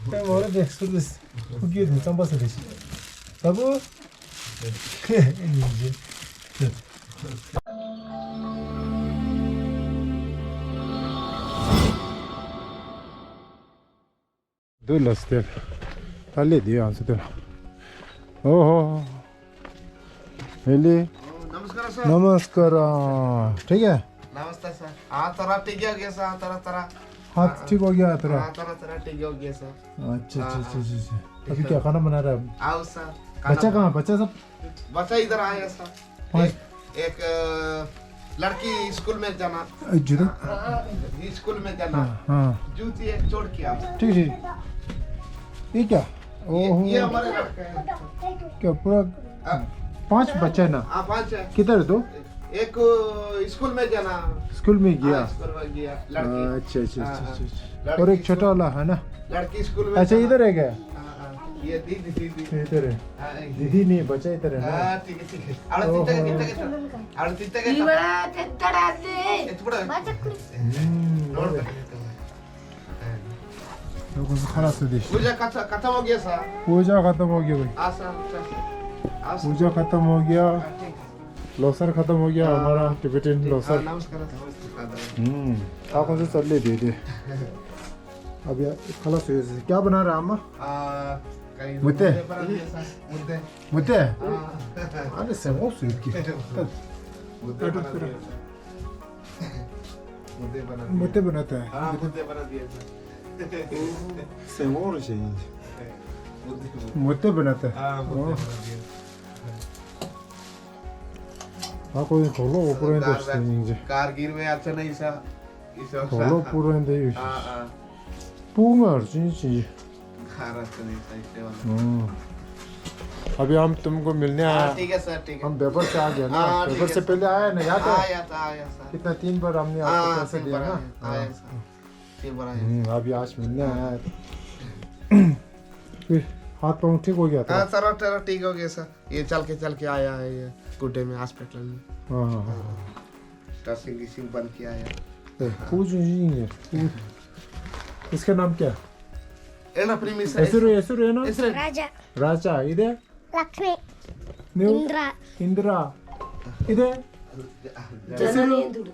뭐라 돼 술스 후기에 좀 봐서 되지 바보 이제 둘렀을 때 달리디요 안 쓰더라 오호 헬리 नमस्कार सर नमस्कार ठीक है नमस्ते सर हाँ तरह ठीक हो गया सर तरह हाथ ठीक हो गया तेरा हाँ तरह ठीक हो गया सर अच्छा अभी क्या खाना बना रहा है आओ सर बच्चा कहाँ बच्चा सब बच्चा इधर आया सर एक लड़की स्कूल में जाना जुदा स्कूल में जाना हाँ जूती एक छोड़ के आओ ठीक ये क्या ओहो ये हमारे लड़का है क्या पूरा 5 बच्चे ना हाँ 5 है किधर तो एक स्कूल में जाना स्कूल में गया स्कूल में गया लड़की अच्छा और एक छोटा वाला है ना लड़की स्कूल में अच्छा इधर है क्या ये दीदी इधर है दीदी नहीं बच्चा इधर है ना हाँ ठीक है आड़ तित्ते के बड़ा तेतड़ा से इतना लोगों से खड़ा से देश पूजा खत्म हो गया सर पूजा खत्म हो गया भाई पूजा खत्म हो गया लोसर खत्म हो गया हमारा टिबेटन लोसर नमस्कार आप से चल ले दे अब यार खलास हो गया क्या बना रहा अम्मा मुद्दे मुद्दे अरे सेमो स्वीट की मुद्दे बनाता है मुद्दे बना दिया सर सेमो और चाहिए मुद्दे बनाता है 아 거기 돌로 오프라인도 있어 이제 कारगिल में अच्छा नहीं सा 돌로 오프라인도 हाँ पूंगा जी कार अच्छा नहीं सा इससे वाला अभी हम तुमको मिलने आए ठीक है सर ठीक है हम पेपर से आ गए ना हाँ, पेपर ठीक से है। पहले आया ना याद है आया सर कितना 3 बार हमने आपको पैसे दिया ना आया सर 3 बार आया अभी आज मिलने आया फिर हाथ पाँव ठीक हो गया था हाँ सर ठीक हो गया सर ये चल के आया है ये गुड्डे में हॉस्पिटल में हाँ ड्रेसिंग बन के आया इसका नाम क्या एना प्रीमिस ಹೆಸರು ಏನು राजा ರಾಜ ಇದೆ लक्ष्मी ನೀವು ಇಂದ್ರ ಇದೆ जननी इंदुर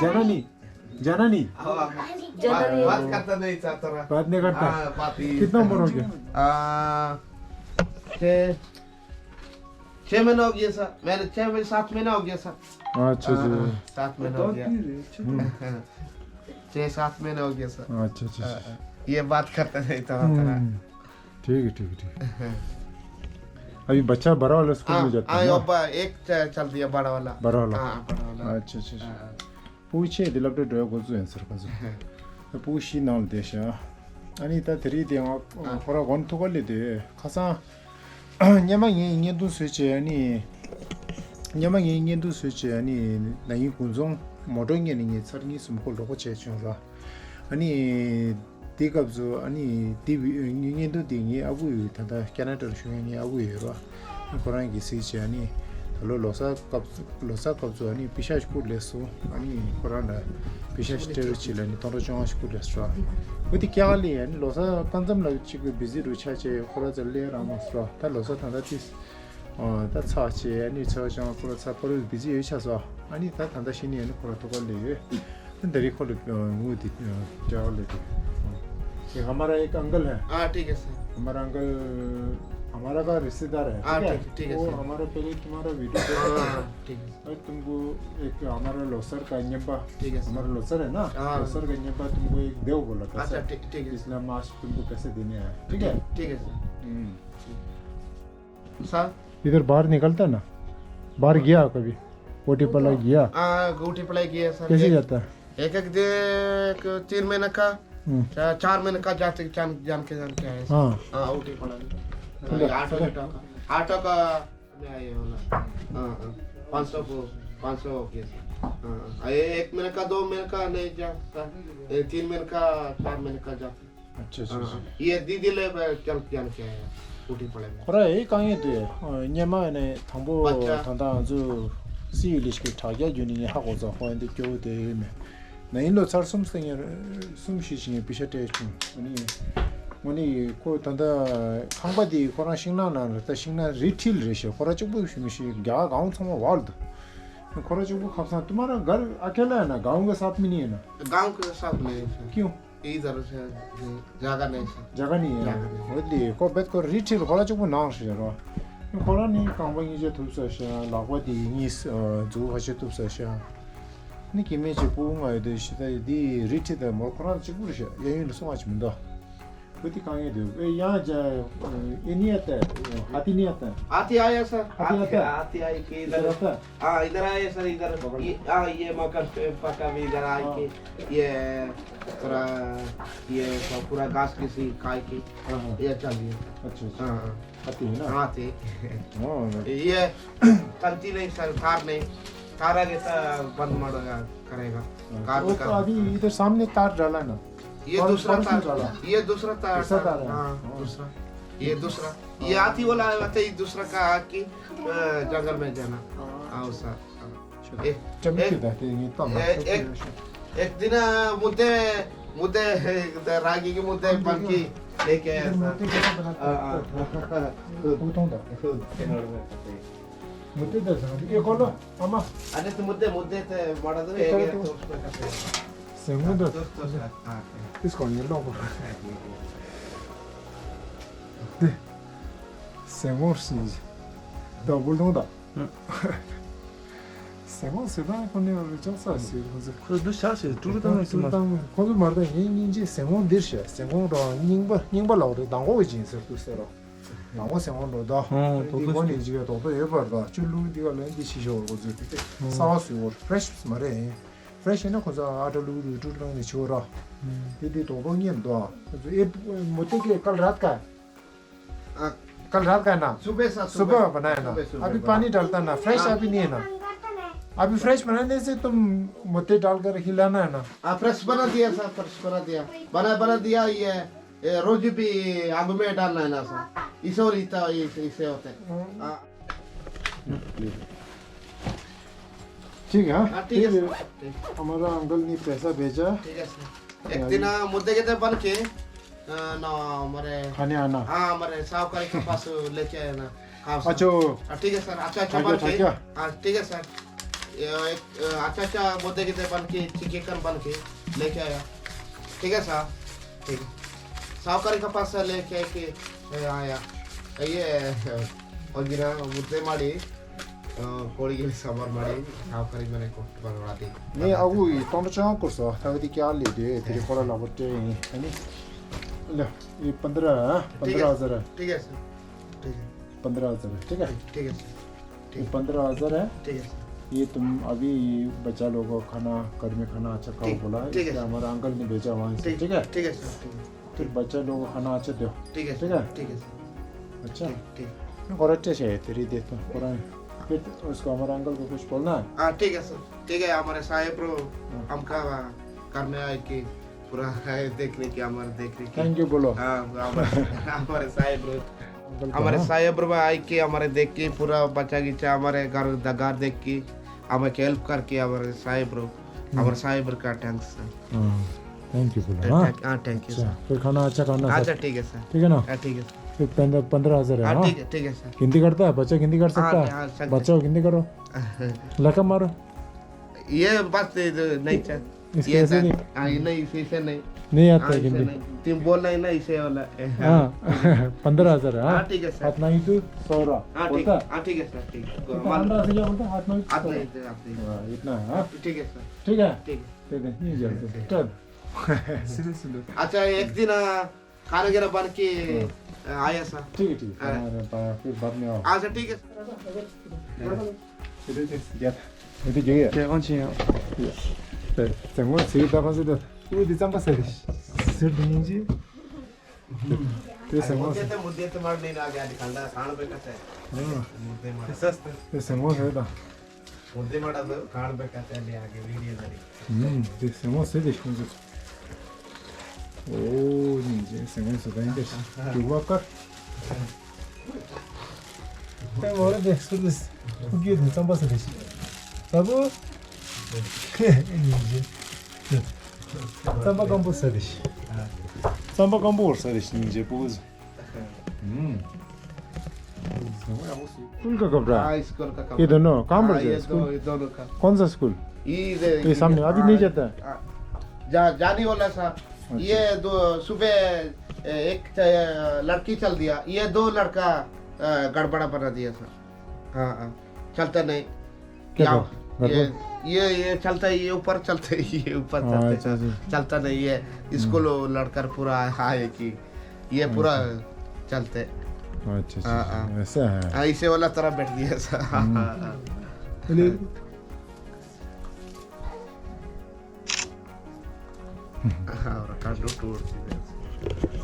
ಜನನಿ ಜನನಿ बात करता नहीं चाहता रहा बात नहीं करता बात कितना उम्र हो गया 6 महीना हो गया सर मैंने 6 महीने 7 महीना हो गया सर अच्छा 7 महीना हो गया 6-7 महीने हो गया सर अच्छा ये बात करते नहीं था ठीक है अभी बच्चा बड़ा वाला स्कूल में जाता है अब एक चल दिया बड़ा वाला बड़ा वाला अच्छा अच्छा पूछे दिलक तो को जो आंसर का जो पूछी नाम देश 아니 다 드리대요 거라 원투 걸리대 가서 냐망이 인연도 수지 아니 냐망이 인연도 수지 아니 나이 군종 모든 게 있는 서른이 숨고로 고쳐줘라 아니 디갑조 아니 디비 인연도 딩이 아부 탄다 캐나다로 쉬니 아부예요 그런 게 있지 아니 로사 갑조 아니 피샤스 콜레소 아니 그러나 피샤스 테르치라니 토로정하시 콜레스트라 어디 캬리 아니 로사 간담라 지금 비지로 차체 코라절레라마스라 다 로사 탄다티스 다 차체 아니 저정 코라사 코르 비지 유차서 아니 다 탄다시니 아니 코라토콜레 근데 리콜 무디 자올레 ये हमारा एक अंकल है हाँ ठीक है सर हमारा अंकल हमारा का रिश्तेदार है ठीक है वो सर हमारा पहले तुम्हारा वीडियो ठीक है और तुमको एक हमारा लोसर का न्यब्बा ठीक है हमारा लोसर है ना हाँ। लोसर का न्यब्बा तुमको एक देव बोला था अच्छा ठीक है इसलिए हम आज तुमको पैसे देने आए ठीक है ठीक है सर इधर बाहर निकलता ना बाहर गया कभी ओटी पला गया गोटी पढ़ाई की है सर कैसे जाता है एक 3 महीने का 4 महीने का जाते जान के आए हाँ ओटी पढ़ाई ऑटो का आए वाला 500 हो गया ये 1 महीने का 2 महीने का नहीं जा 3 महीने का 4 महीने का जाते अच्छा ये दीदी ले चल जान के आया ओटी पढ़ाई में 그래 이 강의도 녀마네 당보 맞죠. 당당 주 시리스케 타게 주니 하고서 호인데 교대에 내일로 잘 숨생이 숨쉬시니 비셔대 좀 아니 뭐니 고 단다 강바디 코나 신나나 다 신나 리틸 레셔 코라 쪽부 심시 갸 가운 통마 월드 코라 쪽부 खासा तुम्हारा घर अकेला है ना गांव के साथ में नहीं है ना गांव के साथ में क्यों इधर से जगह नहीं है जगह नहीं है वो दी को बेट को रिटिल कोला 쪽부 नाम से रो कोला नहीं कांबा ये तो से लावा दी निस जो हसे तो से ni kimi che pu ngai de shi di rich de mo kora che gu shi ye yin so much mun da buti kang ye de ya ja eniata hatiniata आती आया सर आती आई के इधर हाँ इधर आए सर इधर ये मकर पका भी इधर आए के ये पूरा ये पूरा घास किसी खाए के ये चलिए अच्छा हाँ आती है ना आती हां ये चलती नहीं सर कार नहीं कार आगे बंद मारेगा करेगा कार वो तो अभी इधर सामने तार डाला ना ये दूसरा तार हाँ दूसरा ये दूसरा ये आती वाला है दूसरा का आके जंगल में जाना आओ सर एक दिन मुद्दे रागी की मुद्दे बन की लेके आया मुद्दे दे ये खोलो अम्मा अरे तो मुद्दे ते बड़ा तो है segundo इसको ये लो segundo sim double não dá segundo se vai quando eu já sei 그래도 샷이 두르다는 있으면 quando marda ninja segundo deixa segundo ninba lauro 당고 진짜 그래서 나고 segundo 다 이번에 지가 또 예버다 줄루 디가 렌디 시쇼 거지 사와스요 fresh 말해 fresh है ना खुदा आटलू टूटने में छोरा ये तो वो नहीं है तो ये मोटे के कल रात का है ना सुबह बनाया ना अभी पानी डालता ना फ्रेश अभी नहीं है ना अभी फ्रेश बनाने से तुम मोटे डालकर हिलाना है ना फ्रेश बना दिया सर फ्रेश बना दिया ये रोज भी आग में डालना है ना सर इसे और इसे होते ठीक है ठीक है हमारा अंकल ने पैसा भेजा ठीक है सर एक दिन मुद्दे के बन के ना हमारे खाने आना हाँ हमारे साहूकारी के पास लेके आए ना अच्छा ठीक है सर अच्छा बन के हाँ ठीक है सर एक अच्छा मुद्दे के बन के चिकन बन के लेके आया ठीक है सर ठीक है साहूकारी के पास लेके के आया ये और गिरा मुद्दे मारी ಕೋಳಿಗೆ ಸಾಂಬಾರ್ ಮಾಡಿ ಸಾವುಕಾರಿ ಮನೆ ಕೊಟ್ಟು ಬರವಾದಿ नहीं अगु तोड़ चाह कर सो तभी क्या ले दे तेरे कोला लागते है नहीं ले ये 15,000 है ठीक है सर ठीक है 15,000 है ठीक है सर 15,000 है ठीक है सर ये तुम अभी बच्चा लोगों को खाना घर में खाना अच्छा खाओ बोला है इसलिए हमारा अंकल ने भेजा वहाँ से ठीक है सर फिर बच्चा लोगों को खाना अच्छा दो ठीक है ठीक है सर अच्छा ठीक और अच्छे से तेरी देता पूरा फिर उसको हमारे अंकल को कुछ बोलना है हाँ ठीक है सर ठीक है हमारे साहेब ब्रो हमका घर में आए कि पूरा देखने की हमारे देखने की थैंक यू बोलो हाँ हमारे साहेब ब्रो हमारे साहेब ब्रो आए कि हमारे देख के पूरा बच्चा गिच्चा हमारे घर देख के हमें हेल्प करके हमारे साहेब ब्रो का थैंक्स थैंक यू बोलो हाँ थैंक यू सर फिर खाना अच्छा खाना अच्छा ठीक है सर ठीक है ना ठीक है फिर 15,000 है हाँ हाँ ठीक है सर गिनती करता है बच्चा गिनती कर सकता हाँ, है बच्चा को गिनती करो लका मारो ये बस नहीं सर इसके ऐसे नहीं हाँ नहीं इसे नहीं आता है गिनती तुम बोल रहे ना इसे वाला हाँ 15,000 है हाँ ठीक है सर हाथ नहीं तू 100 हाँ ठीक है सर ठीक है 15 से क्या बोलता है हाथ नहीं आप नहीं इतना है हाँ ठीक है सर ठीक है ठीक ठीक है ये जल्दी चल सीरियसली अच्छा एक दिन खाना गिरा बन के आया सर ठीक है फिर बाद में आओ अच्छा ठीक है 이제 저기 제 원치요. 네, 정말 제가 가서도 우리 잠바서 쓰든지 그래서 뭐 मुद्दे तो मार नहीं आ गया दिखाना खान पे कैसे मुद्दे मार सस्ते 그래서 뭐 해다 मुद्दे मार तो खान पे कैसे ले आगे वीडियो करी 그래서 뭐 세대 신주 오 이제 생각해서 다닌데 그거 할까 때 뭐래 됐어도 그게 잠바서 되시 바보 이제 잠바 감고 써듯이 Samba Gambur Sarish Ninja Pooz. School का कपड़ा हाँ स्कूल का ये कपड़ा दोनों काम हाँ, पर ये स्कूल दोनों का कौन सा स्कूल ये सामने अभी नहीं जाता है जाने वाला सा ये दो सुबह एक लड़की चल दिया ये दो लड़का गड़बड़ा बना दिया सर हाँ हाँ चलता नहीं क्या ये चलता है ये ऊपर चलता है ये ऊपर चलता है चलता नहीं है स्कूल लड़का पूरा है कि ये पूरा चलते अच्छा ऐसा है ऐसे वाला तरह बैठ गया सर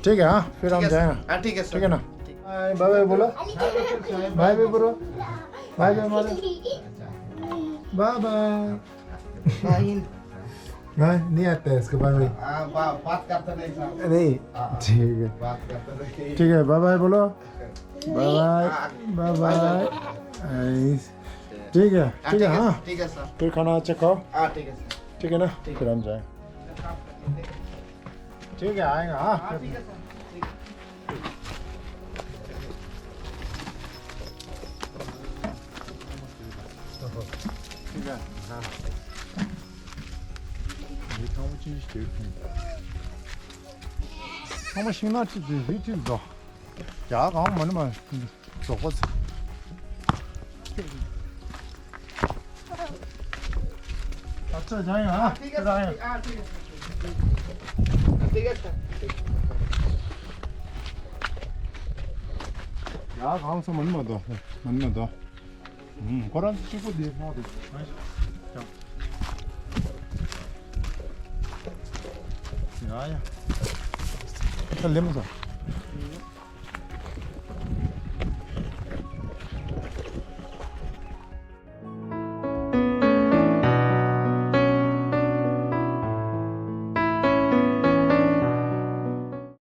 ठीक है हाँ फिर हम जाएंगे ठीक है ठीक है ना बाय बाय बोलो बाय बाय बोलो बाय बाय मारो बाय बाय नहीं आता है इसके बाय बाय बात करते नहीं साहब नहीं ठीक है बात करते नहीं ठीक है बाय बाय बोलो बाय बाय बाय बाय ठीक है हाँ ठीक है सर फिर खाना अच्छा खाओ हाँ ठीक है सर ठीक है ना फिर हम जाएं ठीक है आएगा हाँ ठीक है सर ठीक है हाँ你看我继续这个他们新那去最最早家刚没那么做火车这加油啊ठीक है这加油 हाँ ठीक है ठीक है सर 야, 강서 얼마 더? 얼마 더? 거란 찍고 뒤에 하도. 자. 야야. 잘 내면서.